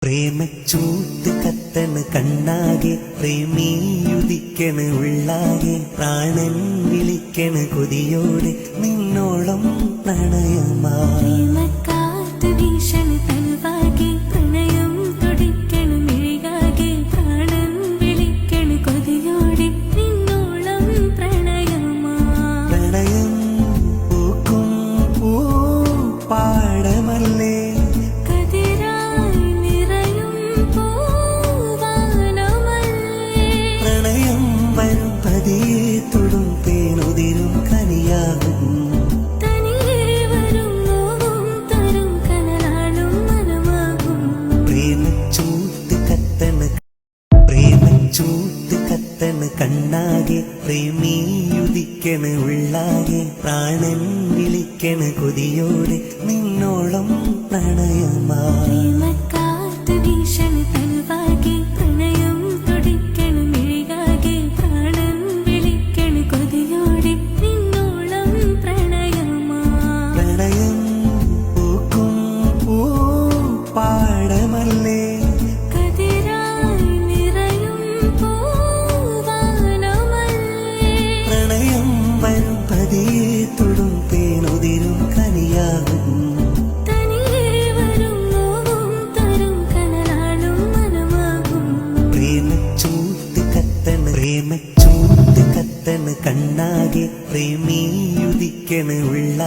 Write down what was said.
പ്രേമച്ചൂട്ട് കത്തണ് കണ്ണാകെ പ്രേമിയുദിക്കണ് ഉള്ളാകെ പ്രാണൻ വിളിക്കണ് കൊതിയോടെ നിന്നോളം പ്രണയമാ പ്രണയം പൂക്കും പാടമല്ലേ പ്രണയം വരും പതിയെ തൊടും തേനുതിരും കനിയാകും പ്രേമച്ചൂട്ട് കത്തണ് കണ്ണാകെ പ്രേമിയുദിക്കണ് ഉള്ളാകെ പ്രാണൻ വിളിക്കണ് കൊതിയോടെ നിന്നോളം പ്രണയമാ പ്രണയം പൂക്കും പാടമല്ലേ പ്രണയം വരും പതിയെ തൊടും തേനുതിരും കനിയാകും പ്രേമച്ചൂട്ട് കത്തണ് കണ്ണാകെ പ്രേമിയുദിക്കണ് ഉള്ള